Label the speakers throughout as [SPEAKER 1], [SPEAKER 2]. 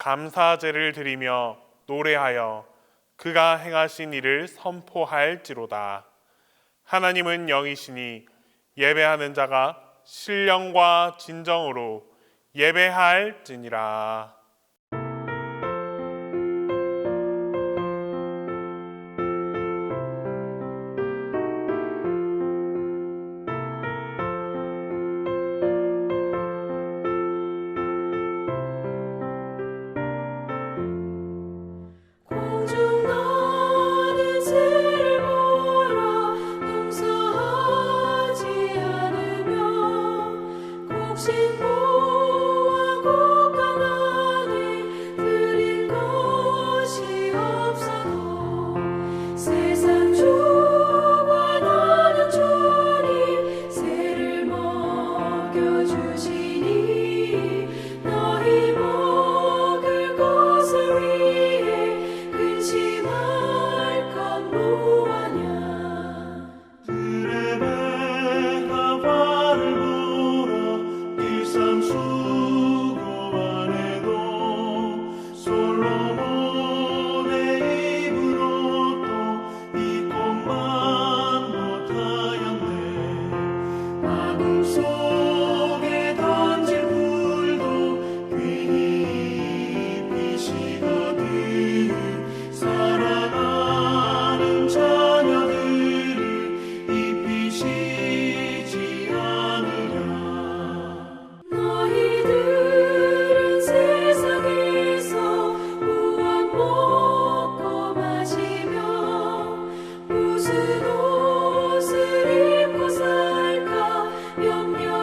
[SPEAKER 1] 감사제를 드리며 노래하여 그가 행하신 일을 선포할지로다. 하나님은 영이시니 예배하는 자가 신령과 진정으로 예배할지니라.
[SPEAKER 2] 무슨 옷을 입고 살까 염려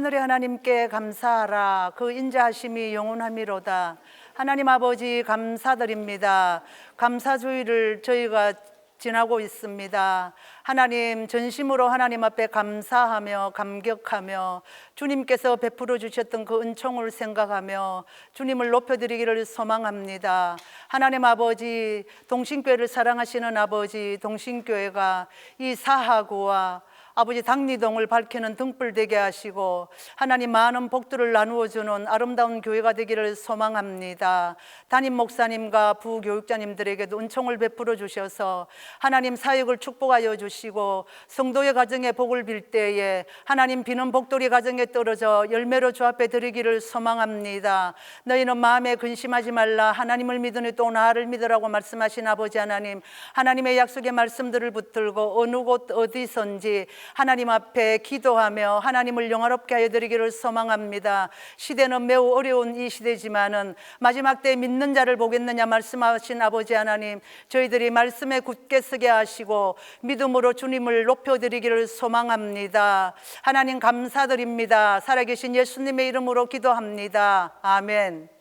[SPEAKER 2] 만물의 하나님께 감사하라. 그 인자하심이 영원하미로다. 하나님 아버지 감사드립니다. 감사주의를 저희가 지나고 있습니다. 하나님, 전심으로 하나님 앞에 감사하며 감격하며 주님께서 베풀어 주셨던 그 은총을 생각하며 주님을 높여드리기를 소망합니다. 하나님 아버지, 동신교회를 사랑하시는 아버지, 동신교회가 이 사하구와 아버지 당리동을 밝히는 등불 되게 하시고 하나님 많은 복들을 나누어 주는 아름다운 교회가 되기를 소망합니다. 담임 목사님과 부교육자님들에게도 은총을 베풀어 주셔서 하나님 사역을 축복하여 주시고 성도의 가정에 복을 빌 때에 하나님 비는 복돌이 가정에 떨어져 열매로 주 앞에 드리기를 소망합니다. 너희는 마음에 근심하지 말라. 하나님을 믿으니 또 나를 믿으라고 말씀하신 아버지 하나님, 하나님의 약속의 말씀들을 붙들고 어느 곳 어디선지 하나님 앞에 기도하며 하나님을 영화롭게 하여 드리기를 소망합니다. 시대는 매우 어려운 이 시대지만은 마지막 때 믿는 자를 보겠느냐 말씀하신 아버지 하나님, 저희들이 말씀에 굳게 서게 하시고 믿음으로 주님을 높여드리기를 소망합니다. 하나님 감사드립니다. 살아계신 예수님의 이름으로 기도합니다. 아멘.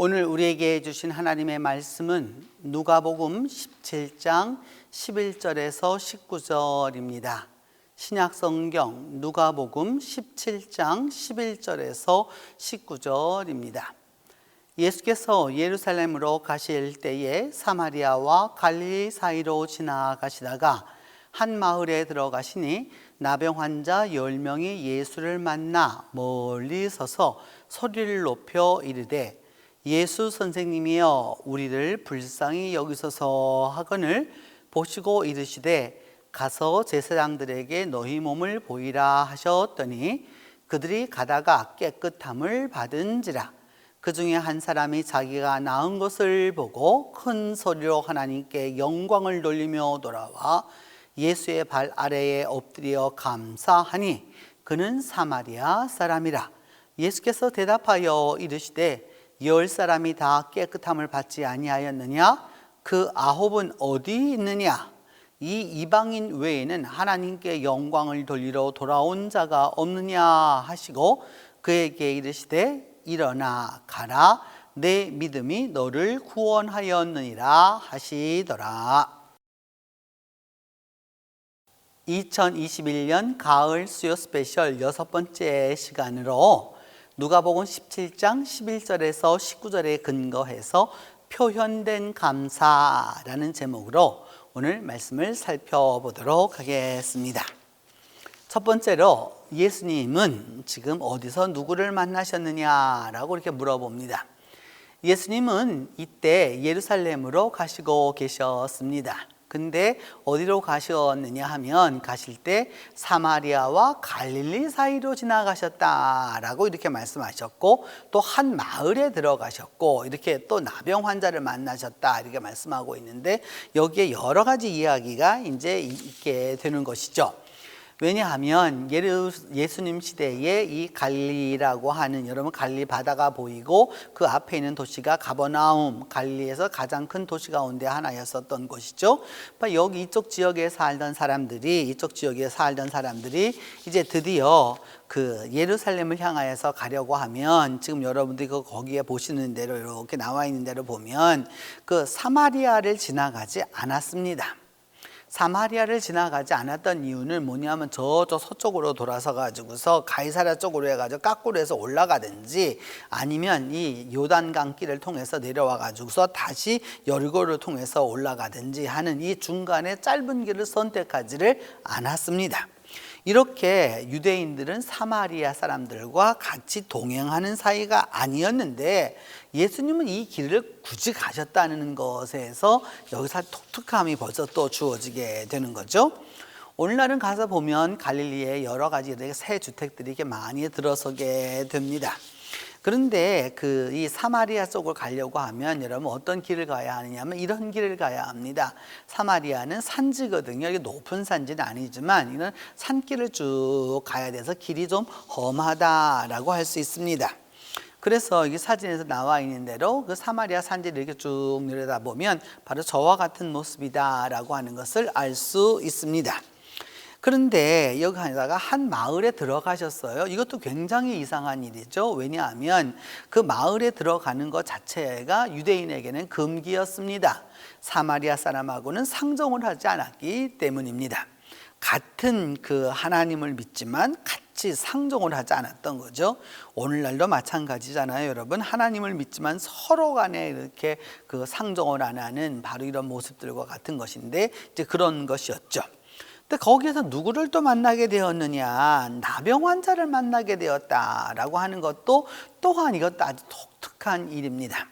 [SPEAKER 3] 오늘 우리에게 주신 하나님의 말씀은 누가복음 17장 11절에서 19절입니다. 신약성경 누가복음 17장 11절에서 19절입니다. 예수께서 예루살렘으로 가실 때에 사마리아와 갈릴리 사이로 지나가시다가 한 마을에 들어가시니 나병 환자 10명이 예수를 만나 멀리 서서 소리를 높여 이르되 예수 선생님이여 우리를 불쌍히 여기소서 하거늘 보시고 이르시되 가서 제사장들에게 너희 몸을 보이라 하셨더니 그들이 가다가 깨끗함을 받은지라. 그 중에 한 사람이 자기가 나은 것을 보고 큰 소리로 하나님께 영광을 돌리며 돌아와 예수의 발 아래에 엎드려 감사하니 그는 사마리아 사람이라. 예수께서 대답하여 이르시되 10사람이 다 깨끗함을 받지 아니하였느냐? 그 9은 어디 있느냐? 이 이방인 외에는 하나님께 영광을 돌리러 돌아온 자가 없느냐 하시고 그에게 이르시되 일어나 가라. 내 믿음이 너를 구원하였느니라 하시더라. 2021년 가을 수요 스페셜 6번째 시간으로 누가복음 17장 11절에서 19절에 근거해서 표현된 감사라는 제목으로 오늘 말씀을 살펴보도록 하겠습니다. 첫 번째로 예수님은 지금 어디서 누구를 만나셨느냐라고 이렇게 물어봅니다. 예수님은 이때 예루살렘으로 가시고 계셨습니다. 근데 어디로 가셨느냐 하면 가실 때 사마리아와 갈릴리 사이로 지나가셨다라고 이렇게 말씀하셨고 또 한 마을에 들어가셨고 이렇게 또 나병 환자를 만나셨다 이렇게 말씀하고 있는데 여기에 여러 가지 이야기가 이제 있게 되는 것이죠. 왜냐하면 예수님 시대에 이 갈릴리라고 하는 여러분 갈릴리 바다가 보이고 그 앞에 있는 도시가 가버나움, 갈릴리에서 가장 큰 도시 가운데 하나였었던 곳이죠. 여기 이쪽 지역에 살던 사람들이 이제 드디어 그 예루살렘을 향하여서 가려고 하면 지금 여러분들이 거기에 보시는 대로 이렇게 나와 있는 대로 보면 그 사마리아를 지나가지 않았습니다. 사마리아를 지나가지 않았던 이유는 뭐냐면 저쪽 서쪽으로 돌아서 가지고서 가이사랴 쪽으로 해가지고 까꾸로 해서 올라가든지 아니면 이 요단강 길을 통해서 내려와 가지고서 다시 여리고를 통해서 올라가든지 하는 이 중간에 짧은 길을 선택하지를 않았습니다. 이렇게 유대인들은 사마리아 사람들과 같이 동행하는 사이가 아니었는데 예수님은 이 길을 굳이 가셨다는 것에서 여기서 독특함이 벌써 또 주어지게 되는 거죠. 오늘날은 가서 보면 갈릴리에 여러 가지 새 주택들이 이렇게 많이 들어서게 됩니다. 그런데 이 사마리아 쪽을 가려고 하면 여러분 어떤 길을 가야 하느냐면 이런 길을 가야 합니다. 사마리아는 산지거든요. 이게 높은 산지는 아니지만 이런 산길을 쭉 가야 돼서 길이 좀 험하다라고 할 수 있습니다. 그래서 이 사진에서 나와 있는 대로 그 사마리아 산지를 이렇게 쭉 내려다보면 바로 저와 같은 모습이다라고 하는 것을 알 수 있습니다. 그런데 여기다가 한 마을에 들어가셨어요. 이것도 굉장히 이상한 일이죠. 왜냐하면 그 마을에 들어가는 것 자체가 유대인에게는 금기였습니다. 사마리아 사람하고는 상종을 하지 않았기 때문입니다. 같은 그 하나님을 믿지만 같이 상종을 하지 않았던 거죠. 오늘날도 마찬가지잖아요, 여러분. 하나님을 믿지만 서로 간에 이렇게 그 상종을 안 하는 바로 이런 모습들과 같은 것인데 이제 그런 것이었죠. 근데 거기에서 누구를 또 만나게 되었느냐, 나병 환자를 만나게 되었다라고 하는 것도 또한 이것도 아주 독특한 일입니다.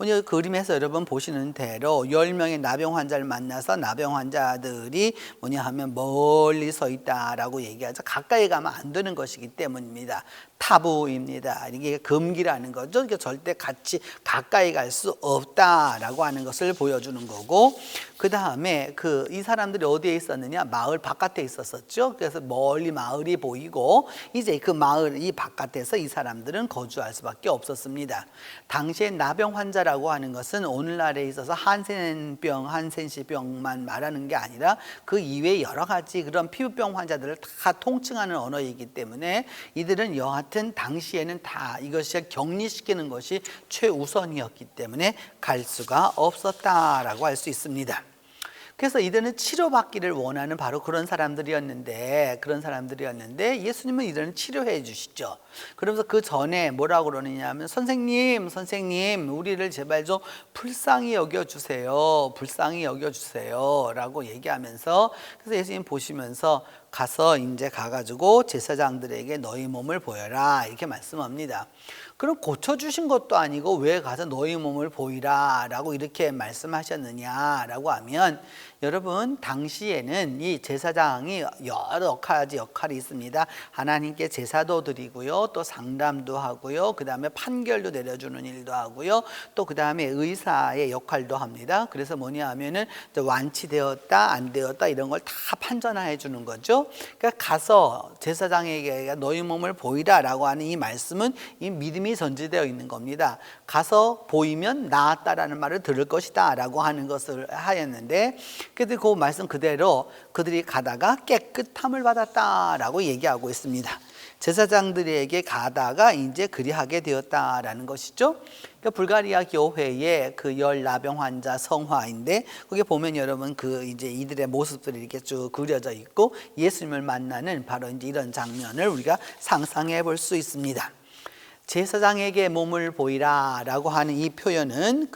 [SPEAKER 3] 오늘 그림에서 여러분 보시는 대로 10명의 나병 환자를 만나서 나병 환자들이 뭐냐 하면 멀리 서 있다라고 얘기하죠. 가까이 가면 안 되는 것이기 때문입니다. 타부입니다. 이게 금기라는 거죠. 이게 절대 같이 가까이 갈 수 없다라고 하는 것을 보여주는 거고, 그 다음에 이 사람들이 어디에 있었느냐? 마을 바깥에 있었었죠. 그래서 멀리 마을이 보이고 이제 그 마을 이 바깥에서 이 사람들은 거주할 수밖에 없었습니다. 당시에 나병 환자라고 하는 것은 오늘날에 있어서 한센시병만 말하는 게 아니라 그 이외에 여러 가지 그런 피부병 환자들을 다 통칭하는 언어이기 때문에 이들은 여하튼 당시에는 다 이것을 격리시키는 것이 최우선이었기 때문에 갈 수가 없었다라고 할 수 있습니다. 그래서 이들은 치료받기를 원하는 바로 그런 사람들이었는데 예수님은 이들은 치료해 주시죠. 그러면서 그 전에 뭐라고 그러느냐 하면 선생님 우리를 제발 좀 불쌍히 여겨주세요 라고 얘기하면서, 그래서 예수님 보시면서 가가지고 제사장들에게 너희 몸을 보여라 이렇게 말씀합니다. 그럼 고쳐주신 것도 아니고 왜 가서 너희 몸을 보이라 라고 이렇게 말씀하셨느냐라고 하면, 여러분 당시에는 이 제사장이 여러 가지 역할이 있습니다. 하나님께 제사도 드리고요, 또 상담도 하고요, 그 다음에 판결도 내려주는 일도 하고요, 또 그 다음에 의사의 역할도 합니다. 그래서 뭐냐 하면은 완치되었다 안 되었다 이런 걸 다 판단해 주는 거죠. 그러니까 가서 제사장에게 너희 몸을 보이라 라고 하는 이 말씀은 이 믿음이 전제되어 있는 겁니다. 가서 보이면 나았다라는 말을 들을 것이다 라고 하는 것을 하였는데, 그래도 그 말씀 그대로 그들이 가다가 깨끗함을 받았다라고 얘기하고 있습니다. 제사장들에게 가다가 이제 그리하게 되었다라는 것이죠. 그러니까 불가리아 교회의 그 열 나병 환자 성화인데, 거기 보면 여러분 이제 이들의 모습들이 이렇게 쭉 그려져 있고 예수님을 만나는 바로 이제 이런 장면을 우리가 상상해 볼 수 있습니다. 제사장에게 몸을 보이라 라고 하는 이 표현은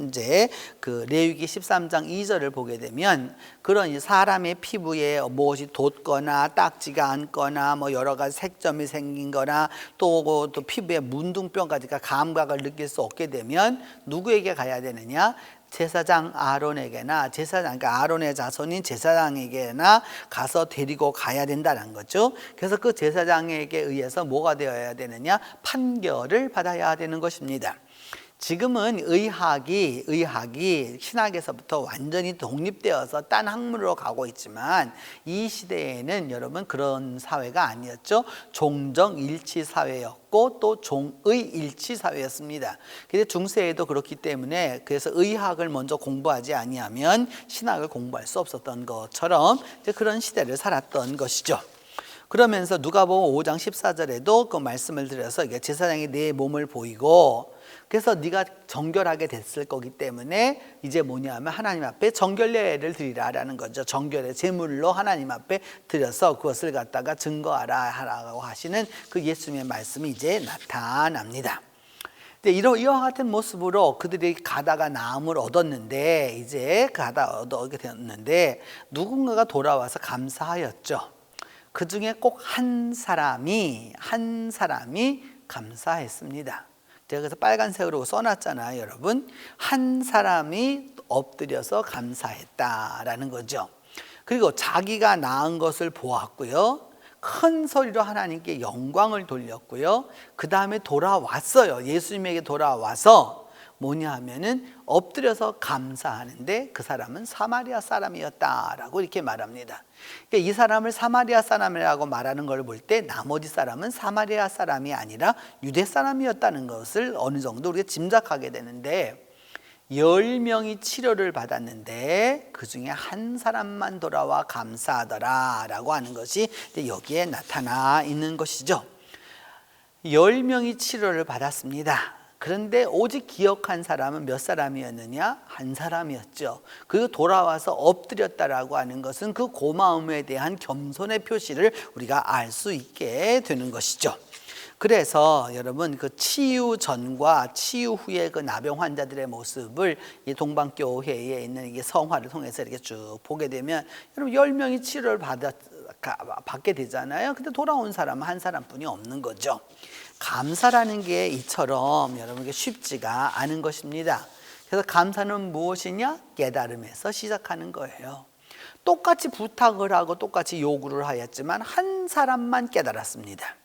[SPEAKER 3] 이제 레위기 13장 2절을 보게 되면 그런 사람의 피부에 무엇이 돋거나 딱지가 않거나 뭐 여러 가지 색점이 생긴 거나 또 피부에 문둥병까지가 감각을 느낄 수 없게 되면 누구에게 가야 되느냐? 제사장 아론에게나 그러니까 아론의 자손인 제사장에게나 가서 데리고 가야 된다는 거죠. 그래서 그 제사장에게 의해서 뭐가 되어야 되느냐? 판결을 받아야 되는 것입니다. 지금은 의학이 신학에서부터 완전히 독립되어서 딴 학문으로 가고 있지만 이 시대에는 여러분 그런 사회가 아니었죠. 종정일치 사회였고 또 종의일치 사회였습니다. 근데 중세에도 그렇기 때문에 그래서 의학을 먼저 공부하지 아니하면 신학을 공부할 수 없었던 것처럼 이제 그런 시대를 살았던 것이죠. 그러면서 누가복음 5장 14절에도 그 말씀을 드려서 제사장이 내 몸을 보이고 그래서 네가 정결하게 됐을 거기 때문에 이제 뭐냐면 하나님 앞에 정결례를 드리라라는 거죠. 정결의 제물로 하나님 앞에 드려서 그것을 갖다가 증거하라고 하시는 그 예수님의 말씀이 이제 나타납니다. 이와 같은 모습으로 그들이 가다가 나음을 얻었는데 이제 얻게 되었는데 누군가가 돌아와서 감사하였죠. 그 중에 꼭 한 사람이 감사했습니다. 제가 그래서 빨간색으로 써놨잖아요, 여러분. 한 사람이 엎드려서 감사했다라는 거죠. 그리고 자기가 낳은 것을 보았고요. 큰 소리로 하나님께 영광을 돌렸고요. 그 다음에 돌아왔어요. 예수님에게 돌아와서 뭐냐 하면은 엎드려서 감사하는데 그 사람은 사마리아 사람이었다라고 이렇게 말합니다. 그러니까 이 사람을 사마리아 사람이라고 말하는 걸 볼 때 나머지 사람은 사마리아 사람이 아니라 유대 사람이었다는 것을 어느 정도 우리가 짐작하게 되는데 10명이 치료를 받았는데 그 중에 한 사람만 돌아와 감사하더라 라고 하는 것이 여기에 나타나 있는 것이죠. 10명이 치료를 받았습니다. 그런데 오직 기억한 사람은 몇 사람이었느냐? 한 사람이었죠. 그리고 돌아와서 엎드렸다라고 하는 것은 그 고마움에 대한 겸손의 표시를 우리가 알 수 있게 되는 것이죠. 그래서 여러분 그 치유 전과 치유 후의 그 나병 환자들의 모습을 이 동방교회에 있는 이게 성화를 통해서 이렇게 쭉 보게 되면 여러분 10명이 치료를 받게 되잖아요. 근데 돌아온 사람은 한 사람뿐이 없는 거죠. 감사라는 게 이처럼 여러분에게 쉽지가 않은 것입니다. 그래서 감사는 무엇이냐? 깨달음에서 시작하는 거예요. 똑같이 부탁을 하고 똑같이 요구를 하였지만 한 사람만 깨달았습니다.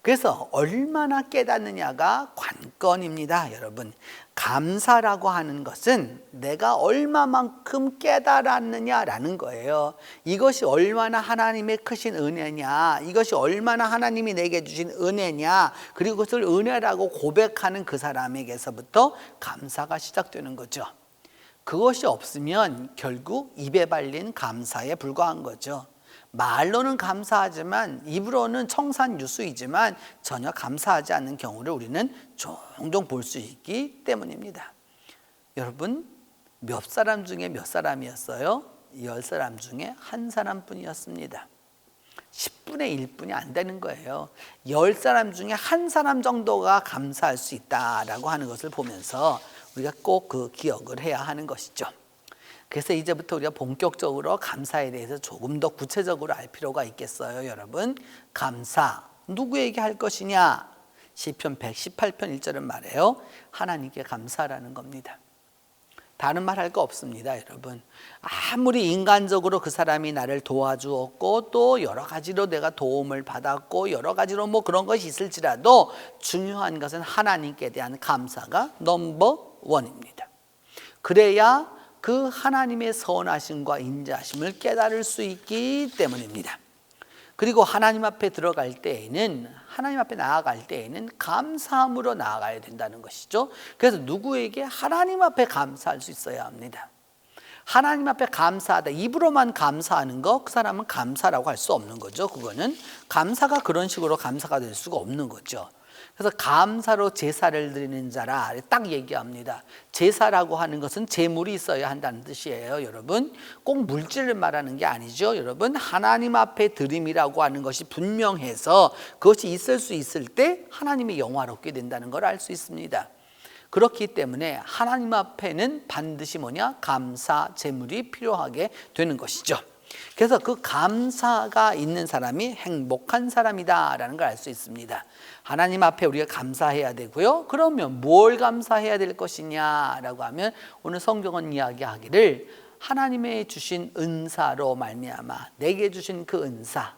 [SPEAKER 3] 그래서 얼마나 깨닫느냐가 관건입니다. 여러분, 감사라고 하는 것은 내가 얼마만큼 깨달았느냐라는 거예요. 이것이 얼마나 하나님의 크신 은혜냐, 이것이 얼마나 하나님이 내게 주신 은혜냐, 그리고 그것을 은혜라고 고백하는 그 사람에게서부터 감사가 시작되는 거죠. 그것이 없으면 결국 입에 발린 감사에 불과한 거죠. 말로는 감사하지만 입으로는 청산유수이지만 전혀 감사하지 않는 경우를 우리는 종종 볼 수 있기 때문입니다. 여러분, 몇 사람 중에 몇 사람이었어요? 10사람 중에 한 사람뿐이었습니다. 10분의 1뿐이 안 되는 거예요. 10사람 중에 한 사람 정도가 감사할 수 있다라고 하는 것을 보면서 우리가 꼭 그 기억을 해야 하는 것이죠. 그래서 이제부터 우리가 본격적으로 감사에 대해서 조금 더 구체적으로 알 필요가 있겠어요. 여러분, 감사 누구에게 할 것이냐? 시편 118편 1절은 말해요. 하나님께 감사하라는 겁니다. 다른 말 할 거 없습니다. 여러분, 아무리 인간적으로 그 사람이 나를 도와주었고 또 여러 가지로 내가 도움을 받았고 여러 가지로 뭐 그런 것이 있을지라도 중요한 것은 하나님께 대한 감사가 넘버 원입니다. 그래야 그 하나님의 선하심과 인자하심을 깨달을 수 있기 때문입니다. 그리고 하나님 앞에 들어갈 때에는, 하나님 앞에 나아갈 때에는 감사함으로 나아가야 된다는 것이죠. 그래서 누구에게? 하나님 앞에 감사할 수 있어야 합니다. 하나님 앞에 감사하다, 입으로만 감사하는 거, 그 사람은 감사라고 할 수 없는 거죠. 그거는 감사가 그런 식으로 감사가 될 수가 없는 거죠. 그래서 감사로 제사를 드리는 자라 딱 얘기합니다. 제사라고 하는 것은 제물이 있어야 한다는 뜻이에요. 여러분, 꼭 물질을 말하는 게 아니죠. 여러분, 하나님 앞에 드림이라고 하는 것이 분명해서 그것이 있을 수 있을 때 하나님이 영화롭게 된다는 걸 알 수 있습니다. 그렇기 때문에 하나님 앞에는 반드시 뭐냐? 감사 제물이 필요하게 되는 것이죠. 그래서 그 감사가 있는 사람이 행복한 사람이다라는 걸 알 수 있습니다. 하나님 앞에 우리가 감사해야 되고요. 그러면 뭘 감사해야 될 것이냐라고 하면 오늘 성경은 이야기하기를 하나님의 주신 은사로 말미암아 내게 주신 그 은사,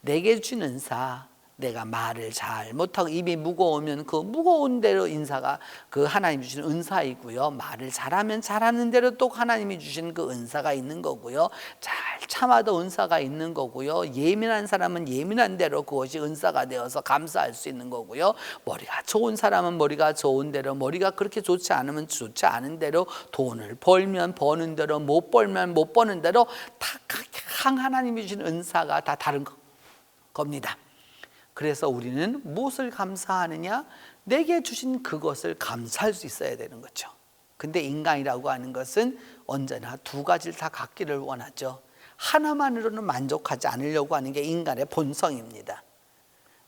[SPEAKER 3] 내게 주신 은사, 내가 말을 잘 못하고 입이 무거우면 그 무거운 대로 인사가 그 하나님이 주신 은사이고요. 말을 잘하면 잘하는 대로 또 하나님이 주신 그 은사가 있는 거고요. 잘 참아도 은사가 있는 거고요. 예민한 사람은 예민한 대로 그것이 은사가 되어서 감사할 수 있는 거고요. 머리가 좋은 사람은 머리가 좋은 대로, 머리가 그렇게 좋지 않으면 좋지 않은 대로, 돈을 벌면 버는 대로, 못 벌면 못 버는 대로 다 각각 하나님이 주신 은사가 다 다른 겁니다. 그래서 우리는 무엇을 감사하느냐? 내게 주신 그것을 감사할 수 있어야 되는 거죠. 근데 인간이라고 하는 것은 언제나 두 가지를 다 갖기를 원하죠. 하나만으로는 만족하지 않으려고 하는 게 인간의 본성입니다.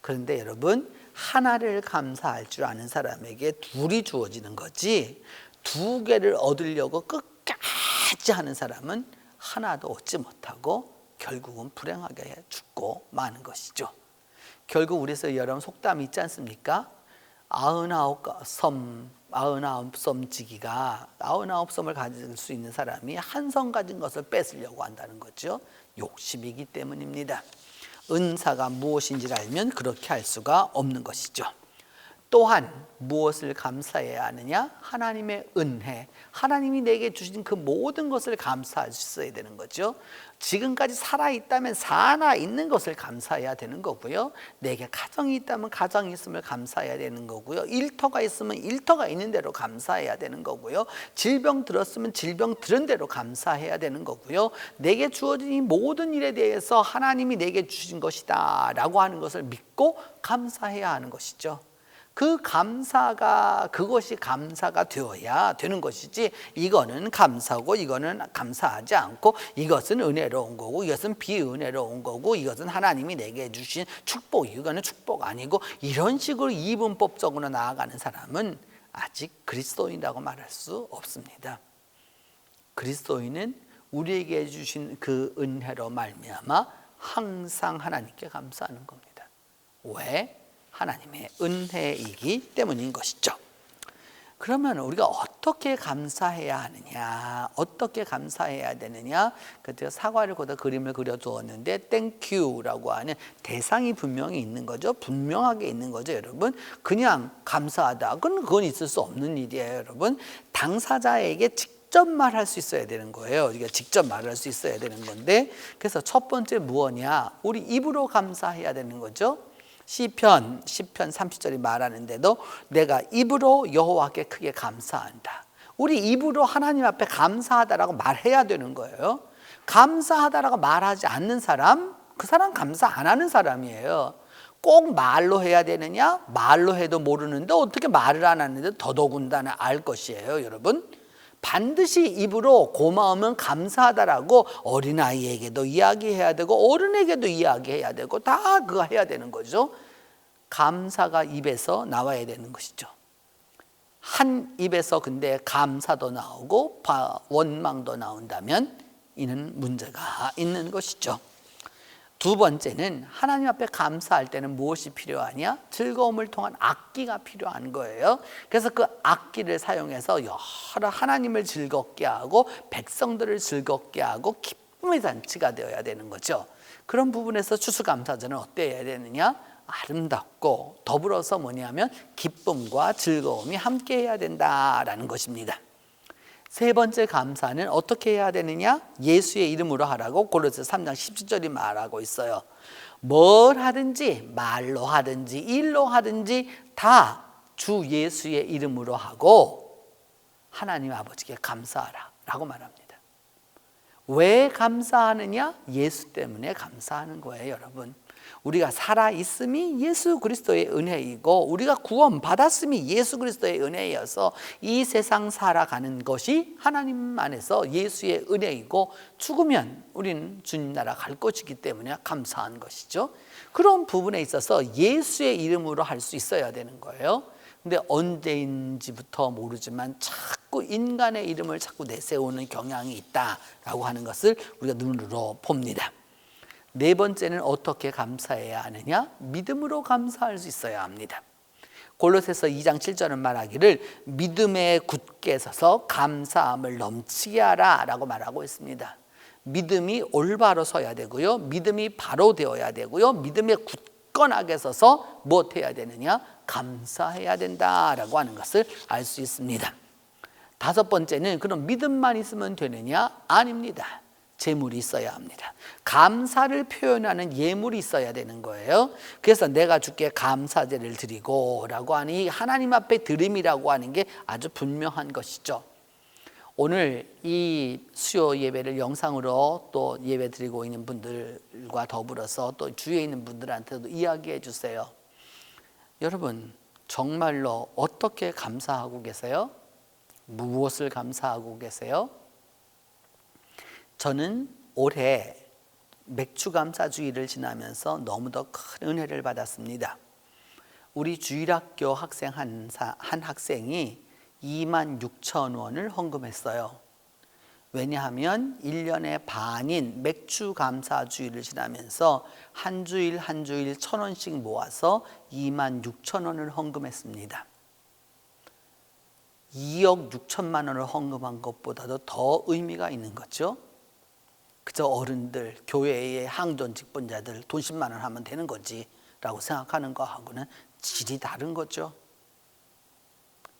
[SPEAKER 3] 그런데 여러분, 하나를 감사할 줄 아는 사람에게 둘이 주어지는 거지, 두 개를 얻으려고 끝까지 하는 사람은 하나도 얻지 못하고 결국은 불행하게 죽고 마는 것이죠. 결국 우리에서 여러분 속담이 있지 않습니까? 99섬 지기가 99섬을 가질 수 있는 사람이 한 섬 가진 것을 뺏으려고 한다는 거죠. 욕심이기 때문입니다. 은사가 무엇인지를 알면 그렇게 할 수가 없는 것이죠. 또한 무엇을 감사해야 하느냐? 하나님의 은혜, 하나님이 내게 주신 그 모든 것을 감사할 수 있어야 되는 거죠. 지금까지 살아있다면 살아있는 것을 감사해야 되는 거고요. 내게 가정이 있다면 가정이 있음을 감사해야 되는 거고요. 일터가 있으면 일터가 있는 대로 감사해야 되는 거고요. 질병 들었으면 질병 들은 대로 감사해야 되는 거고요. 내게 주어진 이 모든 일에 대해서 하나님이 내게 주신 것이다 라고 하는 것을 믿고 감사해야 하는 것이죠. 그것이 감사가 되어야 되는 것이지, 이거는 감사고 이거는 감사하지 않고, 이것은 은혜로운 거고 이것은 비은혜로운 거고, 이것은 하나님이 내게 주신 축복, 이거는 축복 아니고, 이런 식으로 이분법적으로 나아가는 사람은 아직 그리스도인이라고 말할 수 없습니다. 그리스도인은 우리에게 주신 그 은혜로 말미암아 항상 하나님께 감사하는 겁니다. 왜? 하나님의 은혜이기 때문인 것이죠. 그러면 우리가 어떻게 감사해야 하느냐, 어떻게 감사해야 되느냐? 그때 사과를 거다 그림을 그려두었는데 땡큐라고 하는 대상이 분명히 있는 거죠. 분명하게 있는 거죠, 여러분. 그냥 감사하다, 그건 있을 수 없는 일이에요, 여러분. 당사자에게 직접 말할 수 있어야 되는 거예요. 우리가 직접 말할 수 있어야 되는 건데, 그래서 첫 번째 무엇이냐? 우리 입으로 감사해야 되는 거죠. 시편 30절이 말하는데도 내가 입으로 여호와께 크게 감사한다. 우리 입으로 하나님 앞에 감사하다라고 말해야 되는 거예요. 감사하다라고 말하지 않는 사람, 그 사람 감사 안 하는 사람이에요. 꼭 말로 해야 되느냐? 말로 해도 모르는데 어떻게 말을 안 하는데 더더군다나 알 것이에요, 여러분. 반드시 입으로 고마우면 감사하다라고 어린아이에게도 이야기해야 되고 어른에게도 이야기해야 되고 다 그거 해야 되는 거죠. 감사가 입에서 나와야 되는 것이죠. 한 입에서 근데 감사도 나오고 원망도 나온다면 이는 문제가 있는 것이죠. 두 번째는 하나님 앞에 감사할 때는 무엇이 필요하냐? 즐거움을 통한 악기가 필요한 거예요. 그래서 그 악기를 사용해서 여러 하나님을 즐겁게 하고 백성들을 즐겁게 하고 기쁨의 잔치가 되어야 되는 거죠. 그런 부분에서 추수감사절은 어때야 되느냐? 아름답고 더불어서 뭐냐면 기쁨과 즐거움이 함께 해야 된다라는 것입니다. 세 번째 감사는 어떻게 해야 되느냐? 예수의 이름으로 하라고 고린도서 3장 17절이 말하고 있어요. 뭘 하든지 말로 하든지 일로 하든지 다 주 예수의 이름으로 하고 하나님 아버지께 감사하라 라고 말합니다. 왜 감사하느냐? 예수 때문에 감사하는 거예요, 여러분. 우리가 살아있음이 예수 그리스도의 은혜이고 우리가 구원받았음이 예수 그리스도의 은혜여서 이 세상 살아가는 것이 하나님 안에서 예수의 은혜이고 죽으면 우리는 주님 나라 갈 것이기 때문에 감사한 것이죠. 그런 부분에 있어서 예수의 이름으로 할 수 있어야 되는 거예요. 근데 언제인지부터 모르지만 자꾸 인간의 이름을 자꾸 내세우는 경향이 있다라고 하는 것을 우리가 눈으로 봅니다. 네 번째는 어떻게 감사해야 하느냐? 믿음으로 감사할 수 있어야 합니다. 골로새서 2장 7절은 말하기를 믿음에 굳게 서서 감사함을 넘치게 하라 라고 말하고 있습니다. 믿음이 올바로 서야 되고요, 믿음이 바로 되어야 되고요, 믿음에 굳건하게 서서 무엇해야 되느냐? 감사해야 된다라고 하는 것을 알 수 있습니다. 다섯 번째는 그럼 믿음만 있으면 되느냐? 아닙니다. 재물이 있어야 합니다. 감사를 표현하는 예물이 있어야 되는 거예요. 그래서 내가 주께 감사제를 드리고 라고 하니 하나님 앞에 드림이라고 하는 게 아주 분명한 것이죠. 오늘 이 수요 예배를 영상으로 또 예배 드리고 있는 분들과 더불어서 또 주위에 있는 분들한테도 이야기해 주세요. 여러분 정말로 어떻게 감사하고 계세요? 무엇을 감사하고 계세요? 저는 올해 맥주감사주의를 지나면서 너무도 큰 은혜를 받았습니다. 우리 주일학교 학생 한 학생이 26,000원을 헌금했어요. 왜냐하면 1년의 반인 맥주감사주의를 지나면서 한 주일 한 주일 1,000원씩 모아서 26,000원을 헌금했습니다. 2억 6천만 원을 헌금한 것보다도 더 의미가 있는 거죠. 그저 어른들, 교회의 항존 직분자들 돈 10만 원 하면 되는 거지 라고 생각하는 거하고는 질이 다른 거죠.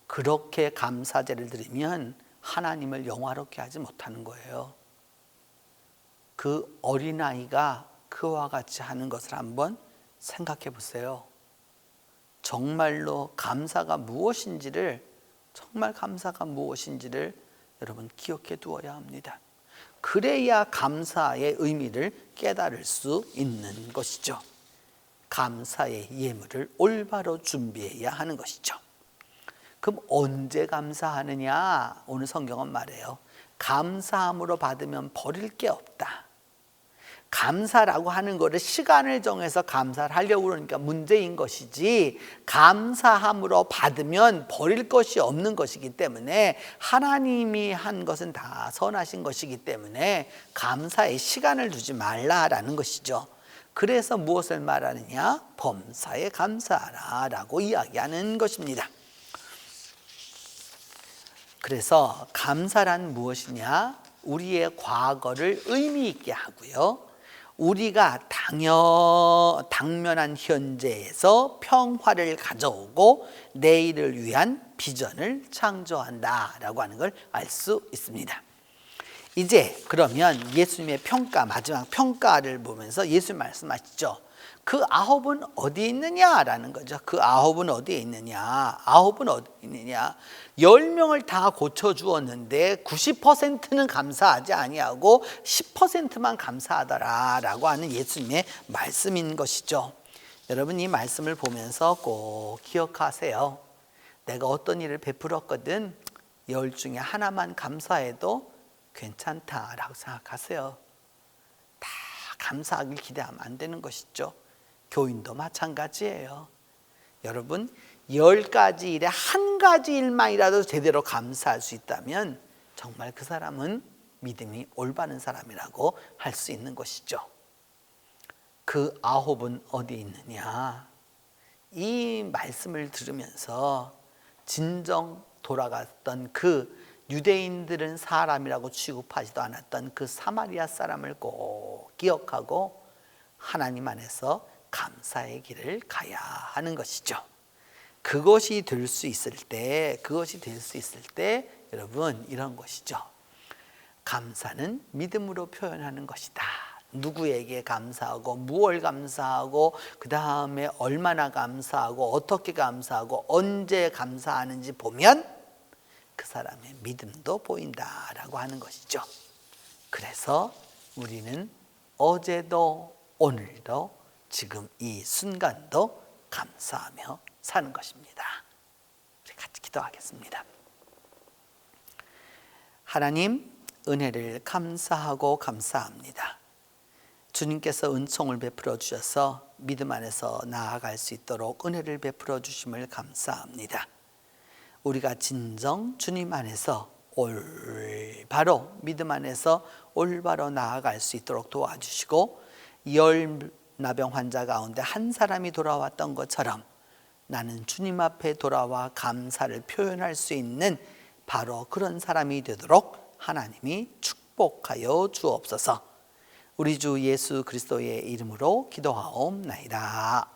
[SPEAKER 3] 그렇게 감사제를 드리면 하나님을 영화롭게 하지 못하는 거예요. 그 어린아이가 그와 같이 하는 것을 한번 생각해 보세요. 정말로 감사가 무엇인지를, 정말 감사가 무엇인지를 여러분 기억해 두어야 합니다. 그래야 감사의 의미를 깨달을 수 있는 것이죠. 감사의 예물을 올바로 준비해야 하는 것이죠. 그럼 언제 감사하느냐? 오늘 성경은 말해요. 감사함으로 받으면 버릴 게 없다. 감사라고 하는 거를 시간을 정해서 감사를 하려고 그러니까 문제인 것이지, 감사함으로 받으면 버릴 것이 없는 것이기 때문에, 하나님이 한 것은 다 선하신 것이기 때문에 감사에 시간을 두지 말라라는 것이죠. 그래서 무엇을 말하느냐? 범사에 감사하라 라고 이야기하는 것입니다. 그래서 감사란 무엇이냐? 우리의 과거를 의미 있게 하고요, 우리가 당면한 현재에서 평화를 가져오고 내일을 위한 비전을 창조한다라고 하는 걸 알 수 있습니다. 이제 그러면 예수님의 평가, 마지막 평가를 보면서 예수님 말씀하시죠. 그 9은 어디에 있느냐라는 거죠. 그 9은 어디에 있느냐? 9은 어디에 있느냐? 10명을 다 고쳐주었는데 90%는 감사하지 아니하고 10%만 감사하더라라고 하는 예수님의 말씀인 것이죠. 여러분, 이 말씀을 보면서 꼭 기억하세요. 내가 어떤 일을 베풀었거든 10 중에 하나만 감사해도 괜찮다라고 생각하세요. 다 감사하길 기대하면 안 되는 것이죠. 교인도 마찬가지예요. 여러분, 10가지 일에 한 가지 일만이라도 제대로 감사할 수 있다면 정말 그 사람은 믿음이 올바른 사람이라고 할 수 있는 것이죠. 그 9은 어디 있느냐? 이 말씀을 들으면서 진정 돌아갔던 그 유대인들은 사람이라고 취급하지도 않았던 그 사마리아 사람을 꼭 기억하고 하나님 안에서 감사의 길을 가야 하는 것이죠. 그것이 될 수 있을 때 여러분, 이런 것이죠. 감사는 믿음으로 표현하는 것이다. 누구에게 감사하고 무엇을 감사하고 그 다음에 얼마나 감사하고 어떻게 감사하고 언제 감사하는지 보면 그 사람의 믿음도 보인다라고 하는 것이죠. 그래서 우리는 어제도 오늘도 지금 이 순간도 감사하며 사는 것입니다. 우리 같이 기도하겠습니다. 하나님, 은혜를 감사하고 감사합니다. 주님께서 은총을 베풀어 주셔서 믿음 안에서 나아갈 수 있도록 은혜를 베풀어 주심을 감사합니다. 우리가 진정 주님 안에서 올바로, 믿음 안에서 올바로 나아갈 수 있도록 도와주시고, 10 나병 환자 가운데 한 사람이 돌아왔던 것처럼 나는 주님 앞에 돌아와 감사를 표현할 수 있는 바로 그런 사람이 되도록 하나님이 축복하여 주옵소서. 우리 주 예수 그리스도의 이름으로 기도하옵나이다.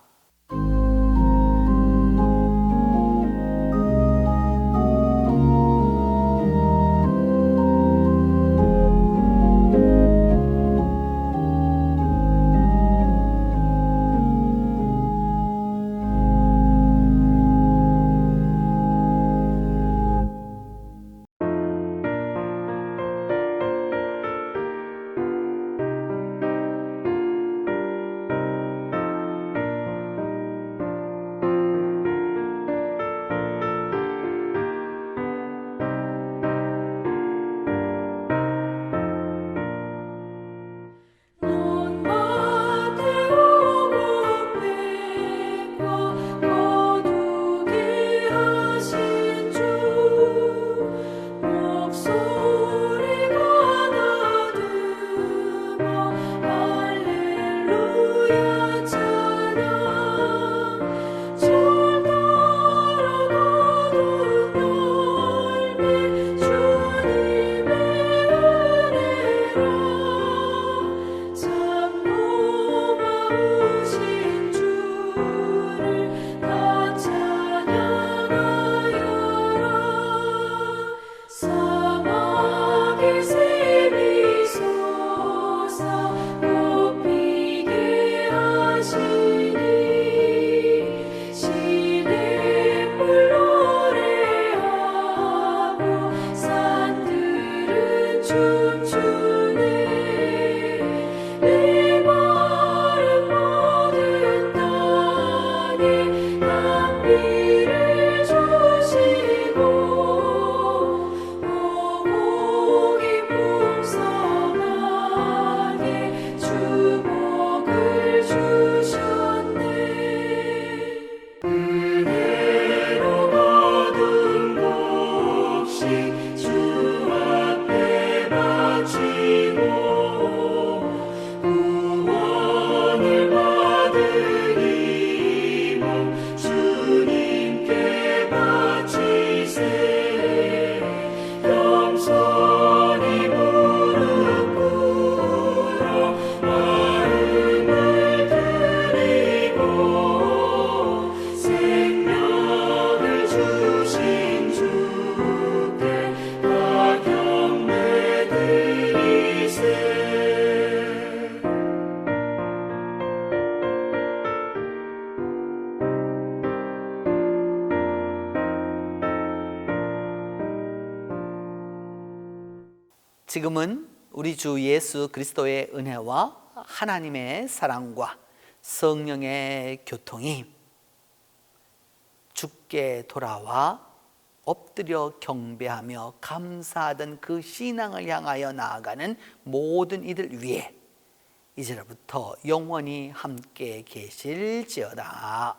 [SPEAKER 3] 지금은 우리 주 예수 그리스도의 은혜와 하나님의 사랑과 성령의 교통이 주께 돌아와 엎드려 경배하며 감사하던 그 신앙을 향하여 나아가는 모든 이들 위에 이제부터 영원히 함께 계실지어다.